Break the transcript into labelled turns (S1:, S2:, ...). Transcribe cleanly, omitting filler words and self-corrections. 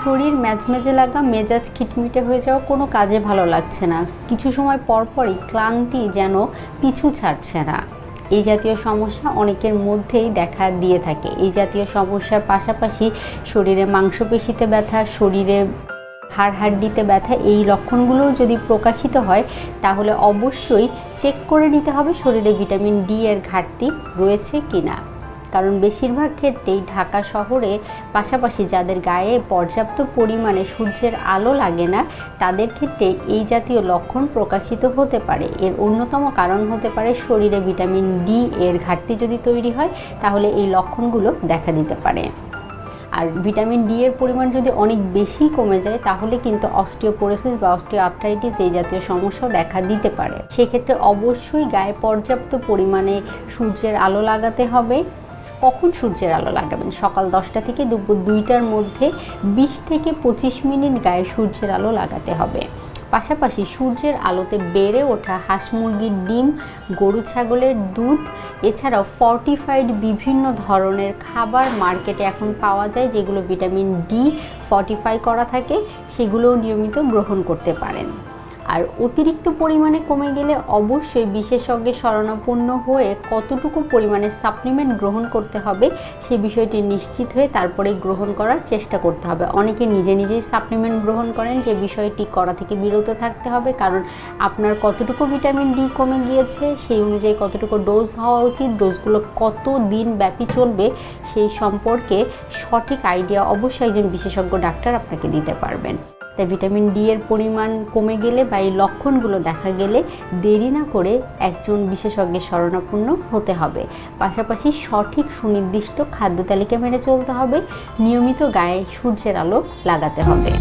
S1: শরীর ম্যাজমেজে লাগা, মেজাজ খিটমিটে হয়ে যাওয়া, কোনো কাজে ভালো লাগছে না, কিছু সময় পরপরই ক্লান্তি যেন পিছু ছাড়ছে না। এই জাতীয় সমস্যা অনেকের মধ্যেই দেখা দিয়ে থাকে। এই জাতীয় সমস্যার পাশাপাশি শরীরে মাংসপেশিতে ব্যথা, শরীরে হাড়হাড্ডিতে ব্যথা, এই লক্ষণগুলোও যদি প্রকাশিত হয় তাহলে অবশ্যই চেক করে নিতে হবে শরীরে ভিটামিন ডি এর ঘাটতি রয়েছে কিনা। কারণ বেশিরভাগ ক্ষেত্রেই ঢাকা শহরে পাশাপাশি যাদের গায়ে পর্যাপ্ত পরিমাণে সূর্যের আলো লাগে না তাদের ক্ষেত্রে এই জাতীয় লক্ষণ প্রকাশিত হতে পারে। এর অন্যতম কারণ হতে পারে শরীরে ভিটামিন ডি এর ঘাটতি যদি তৈরি হয় তাহলে এই লক্ষণগুলো দেখা দিতে পারে। আর ভিটামিন ডি এর পরিমাণ যদি অনেক বেশি কমে যায় তাহলে কিন্তু অস্টিওপোরোসিস বা অস্টিওআর্থ্রাইটিস এই জাতীয় সমস্যাও দেখা দিতে পারে। সেক্ষেত্রে অবশ্যই গায়ে পর্যাপ্ত পরিমাণে সূর্যের আলো লাগাতে হবে। কখন সূর্যের আলো লাগাবেন? সকাল 10টা থেকে দুপুর 2টার মধ্যে 20 থেকে 25 মিনিট গায়ে সূর্যের আলো লাগাতে হবে। পাশাপাশি সূর্যের আলোতে বেড়ে ওঠা হাঁস মুরগির ডিম, গরু ছাগলের দুধ, এছাড়াও ফর্টিফাইড বিভিন্ন ধরনের খাবার মার্কেটে এখন পাওয়া যায় যেগুলো ভিটামিন ডি ফর্টিফাই করা থাকে, সেগুলোও নিয়মিত গ্রহণ করতে পারেন। আর অতিরিক্ত পরিমাণে কমে গেলে অবশ্যই বিশেষজ্ঞের শরণাপন্ন হয়ে কতটুকু পরিমাণে সাপ্লিমেন্ট গ্রহণ করতে হবে সে বিষয়টি নিশ্চিত হয়ে তারপরে গ্রহণ করার চেষ্টা করতে হবে। অনেকে নিজে নিজেই সাপ্লিমেন্ট গ্রহণ করেন, যে বিষয়টি করা থেকে বিরত থাকতে হবে। কারণ আপনার কতটুকু ভিটামিন ডি কমে গিয়েছে সেই অনুযায়ী কতটুকু ডোজ হওয়া উচিত, ডোজগুলো কত দিন ব্যাপী চলবে সেই সম্পর্কে সঠিক আইডিয়া অবশ্যই একজন বিশেষজ্ঞ ডাক্তার আপনাকে দিতে পারবেন। তাই ভিটামিন ডি এর পরিমাণ কমে গেলে বা এই লক্ষণগুলো দেখা গেলে দেরি না করে একজন বিশেষজ্ঞের শরণাপন্ন হতে হবে। পাশাপাশি সঠিক সুনির্দিষ্ট খাদ্য তালিকা মেনে চলতে হবে, নিয়মিত গায়ে সূর্যের আলো লাগাতে হবে।